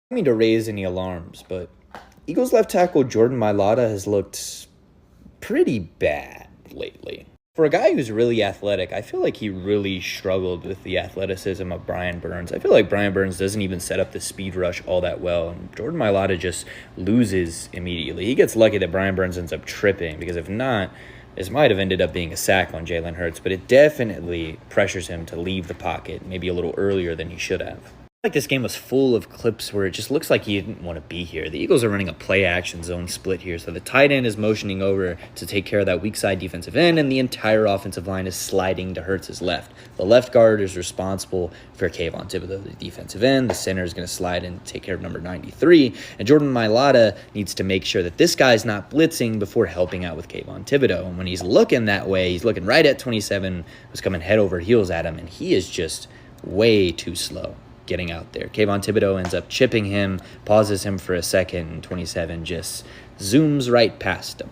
I don't mean to raise any alarms, but Eagles left tackle Jordan Mailata has looked pretty bad lately. For a guy who's really athletic, I feel like he really struggled with the athleticism of Brian Burns. I feel like Brian Burns doesn't even set up the speed rush all that well, and Jordan Mailata just loses immediately. He gets lucky that Brian Burns ends up tripping, because if not, this might have ended up being a sack on Jalen Hurts, but it definitely pressures him to leave the pocket maybe a little earlier than he should have. Like this game was full of clips where it just looks like he didn't want to be here. The Eagles are running a play action zone split here, so the tight end is motioning over to take care of that weak side defensive end, and the entire offensive line is sliding to Hurts' left. The left guard is responsible for Kayvon Thibodeau, the defensive end. The center is going to slide and take care of number 93, and Jordan Mailata needs to make sure that this guy's not blitzing before helping out with Kayvon Thibodeau. And when he's looking that way, he's looking right at 27, who's coming head over heels at him, and he is just way too slow getting out there. Kayvon Thibodeau ends up chipping him, pauses him for a second, and 27 just zooms right past him.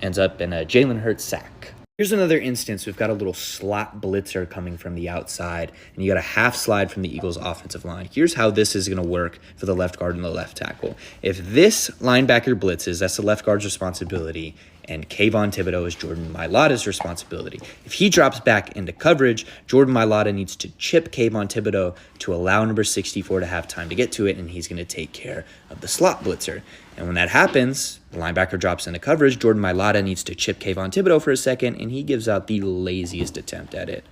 Ends up in a Jalen Hurts sack. Here's another instance. We've got a little slot blitzer coming from the outside, and you got a half slide from the Eagles offensive line. Here's how this is going to work for the left guard and the left tackle. If this linebacker blitzes, that's the left guard's responsibility, and Kayvon Thibodeau is Jordan Mailata's responsibility. If he drops back into coverage, Jordan Mailata needs to chip Kayvon Thibodeau to allow number 64 to have time to get to it, and he's going to take care of the slot blitzer. And when that happens, the linebacker drops into coverage, Jordan Mailata needs to chip Kayvon Thibodeau for a second, and he gives out the laziest attempt at it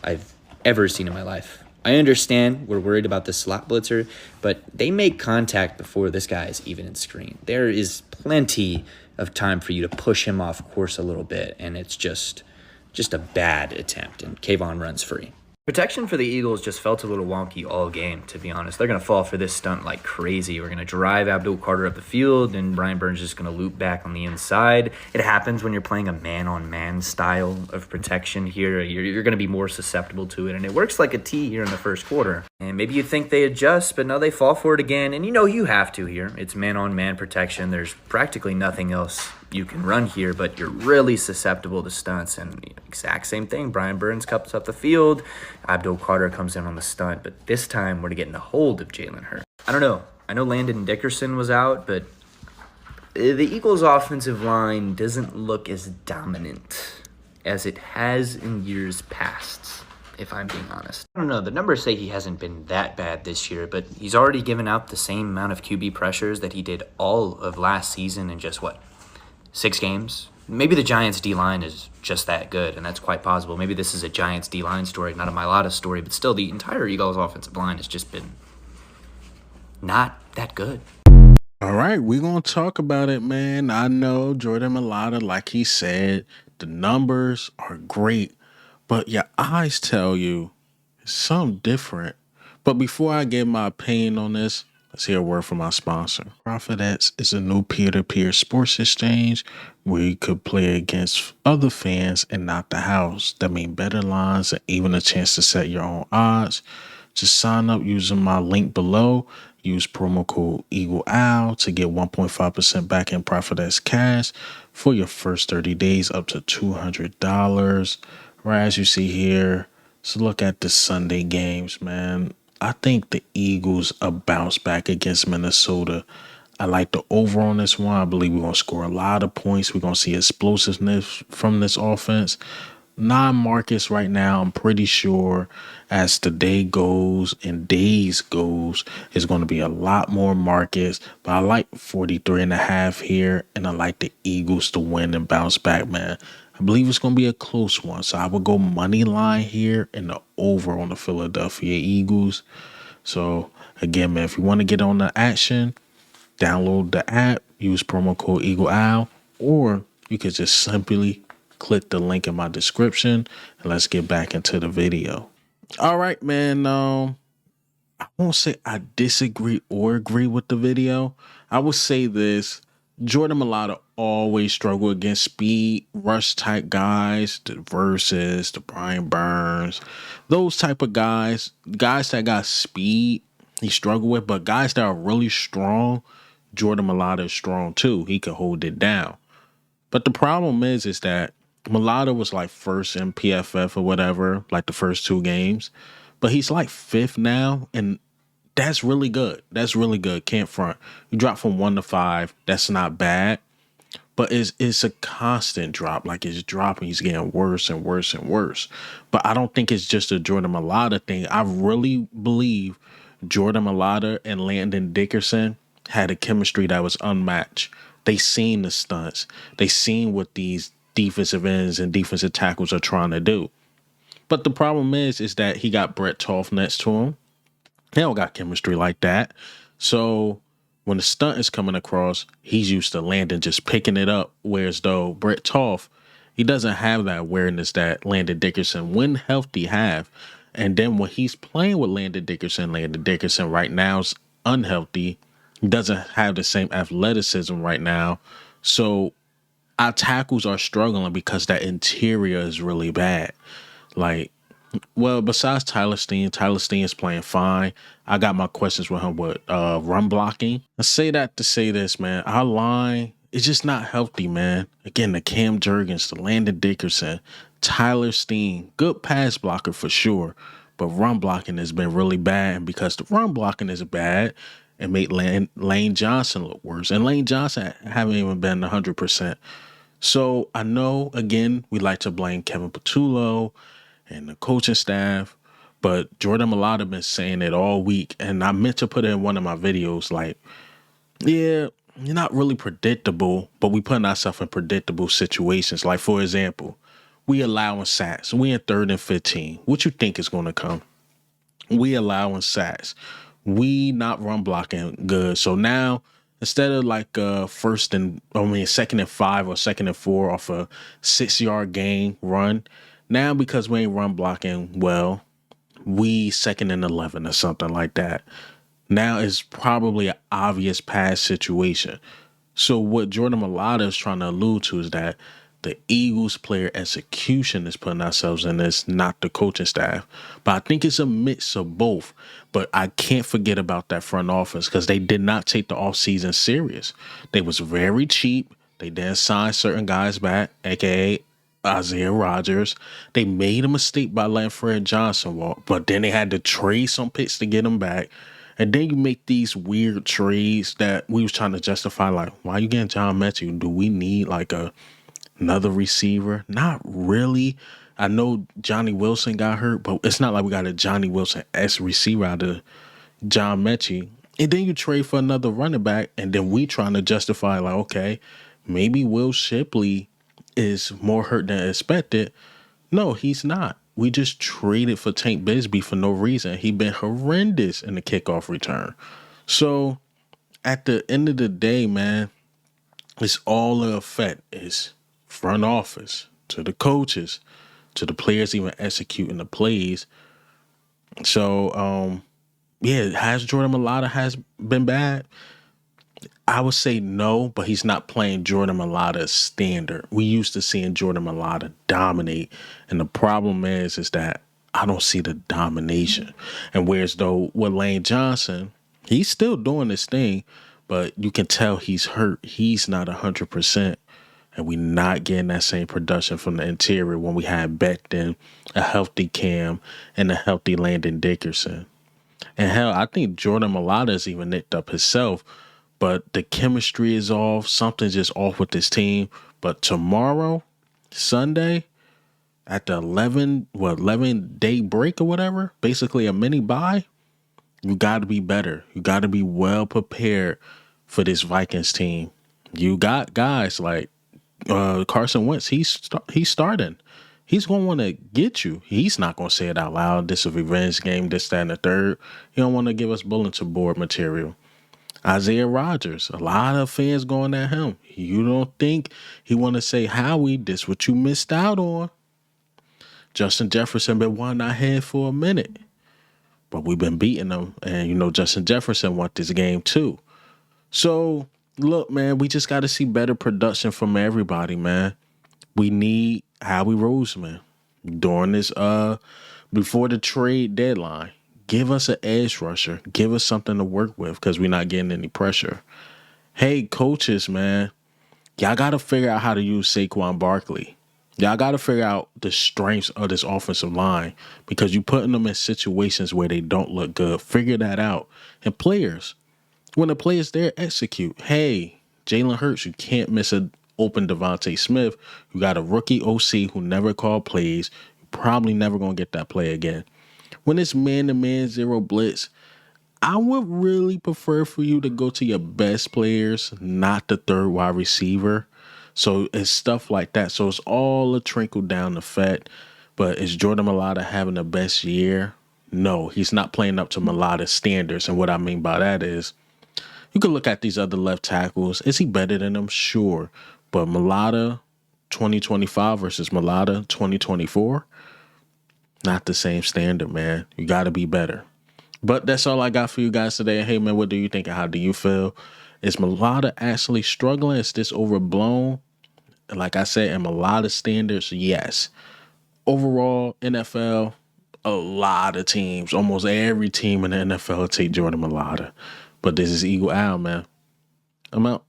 I've ever seen in my life. I understand we're worried about the slot blitzer, but they make contact before this guy is even in screen. There is plenty of time for you to push him off course a little bit, and it's just a bad attempt, and Kayvon runs free. Protection for the Eagles just felt a little wonky all game, to be honest. They're going to fall for this stunt like crazy. We're going to drive Abdul Carter up the field, and Brian Burns is just going to loop back on the inside. It happens when you're playing a man-on-man style of protection here. You're going to be more susceptible to it, and it works like a T here in the first quarter. And maybe you think they adjust, but no, they fall for it again, and you have to here. It's man-on-man protection. There's practically nothing else you can run here, but you're really susceptible to stunts. And exact same thing. Brian Burns cups up the field. Abdul Carter comes in on the stunt, but this time we're getting a hold of Jalen Hurts. I don't know. I know Landon Dickerson was out, but the Eagles' offensive line doesn't look as dominant as it has in years past, if I'm being honest. I don't know. The numbers say he hasn't been that bad this year, but he's already given out the same amount of QB pressures that he did all of last season in just, 6 games? Maybe the Giants' D-line is just that good, and that's quite possible. Maybe this is a Giants' D-line story, not a Mailata story, but still, the entire Eagles' offensive line has just been not that good. All right, we're going to talk about it, man. I know Jordan Mailata, like he said, the numbers are great, but your eyes tell you it's something different. But before I give my opinion on this, let's hear a word from our sponsor. Profitex is a new peer-to-peer sports exchange where you could play against other fans and not the house. That means better lines and even a chance to set your own odds. Just sign up using my link below. Use promo code EagleOwl to get 1.5% back in Profitex cash for your first 30 days up to $200. Right, as you see here, so look at the Sunday games, man. I think the Eagles are bounce back against Minnesota. I like the over on this one. I believe we're going to score a lot of points. We're going to see explosiveness from this offense. Non-Marcus right now, I'm pretty sure as the day goes and days goes, is going to be a lot more Marcus. But I like 43.5 here, and I like the Eagles to win and bounce back, man. I believe it's going to be a close one. So I would go money line here and the over on the Philadelphia Eagles. So again, man, if you want to get on the action, download the app, use promo code EagleOwl, or you could just simply click the link in my description, and let's get back into the video. All right, man. I won't say I disagree or agree with the video. I would say this. Jordan Mailata always struggle against speed, rush type guys, the Versus, the Brian Burns, those type of guys that got speed, he struggled with, but guys that are really strong, Jordan Mailata is strong too. He can hold it down. But the problem is that Mailata was like first in PFF or whatever, like the first 2 games, but he's like 5th now, and That's really good. That's really good. Can't front. You drop from 1 to 5. That's not bad. But it's a constant drop. Like it's dropping. He's getting worse and worse and worse. But I don't think it's just a Jordan Mailata thing. I really believe Jordan Mailata and Landon Dickerson had a chemistry that was unmatched. They seen the stunts. They seen what these defensive ends and defensive tackles are trying to do. But the problem is that he got Brett Toth next to him. They don't got chemistry like that. So when the stunt is coming across, he's used to Landon just picking it up. Whereas though Brett Toth, he doesn't have that awareness that Landon Dickerson, when healthy, have. And then when he's playing with Landon Dickerson right now is unhealthy. He doesn't have the same athleticism right now. So our tackles are struggling because that interior is really bad. Like, well, besides Tyler Steen is playing fine. I got my questions with him with run blocking. I say that to say this, man. Our line is just not healthy, man. Again, the Cam Jurgens, the Landon Dickerson, Tyler Steen, good pass blocker for sure. But run blocking has been really bad. And because the run blocking is bad, it made Lane Johnson look worse. And Lane Johnson haven't even been 100%. So I know, again, we like to blame Kevin Patullo and the coaching staff, but Jordan Mailata been saying it all week, and I meant to put it in one of my videos. Like, yeah, you're not really predictable, but we putting ourselves in predictable situations. Like, for example, we allowing sacks. We in 3rd and 15. What you think is going to come? We allowing sacks. We not run blocking good. So now instead of like 2nd and 5 or 2nd and 4 off a 6-yard gain run, now because we ain't run blocking well, we 2nd and 11 or something like that. Now it's probably an obvious pass situation. So what Jordan Mailata is trying to allude to is that the Eagles player execution is putting ourselves in this, not the coaching staff. But I think it's a mix of both. But I can't forget about that front office because they did not take the offseason serious. They was very cheap. They didn't sign certain guys back, aka Isaiah Rodgers. They made a mistake by letting Fred Johnson walk, but then they had to trade some picks to get him back. And then you make these weird trades that we was trying to justify, like, why you getting John Mechie? Do we need like another receiver? Not really. I know Johnny Wilson got hurt, but it's not like we got a Johnny Wilson-esque receiver out of John Mechie. And then you trade for another running back, and then we trying to justify, like, okay, maybe Will Shipley is more hurt than expected. No, he's not. We just traded for Tank Bigsby for no reason. He been horrendous in the kickoff return. So at the end of the day, man, it's all the effect is front office to the coaches to the players even executing the plays. So yeah, has Jordan Mailata has been bad? I would say no, but he's not playing Jordan Mailata's standard. We used to seeing Jordan Mailata dominate, and the problem is that I don't see the domination. And whereas though with Lane Johnson, he's still doing this thing, but you can tell he's hurt. He's not 100%, and we're not getting that same production from the interior when we had Becton, a healthy Cam, and a healthy Landon Dickerson. And hell, I think Jordan Mailata's even nicked up himself, but the chemistry is off. Something's just off with this team. But tomorrow, Sunday, at the 11-day break or whatever, basically a mini bye, you got to be better. You got to be well prepared for this Vikings team. You got guys like Carson Wentz. He's starting. He's going to want to get you. He's not going to say it out loud. This is a revenge game, this, that, and the third. He don't want to give us bulletin board material. Isaiah Rodgers, a lot of fans going at him. You don't think he want to say, Howie, this what you missed out on? Justin Jefferson been wanting our head for a minute, but we've been beating them. And, Justin Jefferson want this game too. So, look, man, we just got to see better production from everybody, man. We need Howie Roseman during this, before the trade deadline. Give us an edge rusher. Give us something to work with because we're not getting any pressure. Hey, coaches, man, y'all got to figure out how to use Saquon Barkley. Y'all got to figure out the strengths of this offensive line because you're putting them in situations where they don't look good. Figure that out. And players, when the players there, execute. Hey, Jalen Hurts, you can't miss an open Devontae Smith. You got a rookie OC who never called plays. You're probably never going to get that play again. When it's man-to-man zero blitz, I would really prefer for you to go to your best players, not the third wide receiver. So it's stuff like that. So it's all a trickle down effect. But is Jordan Mailata having the best year? No, he's not playing up to Mailata's standards. And what I mean by that is you can look at these other left tackles. Is he better than them? Sure. But Mailata 2025 versus Mailata 2024, not the same standard, man. You got to be better. But that's all I got for you guys today. Hey, man, what do you think and how do you feel? Is Mailata actually struggling? Is this overblown? Like I said, in Mailata standards, yes. Overall, NFL, a lot of teams, almost every team in the NFL take Jordan Mailata. But this is Eagle Owl, man. I'm out.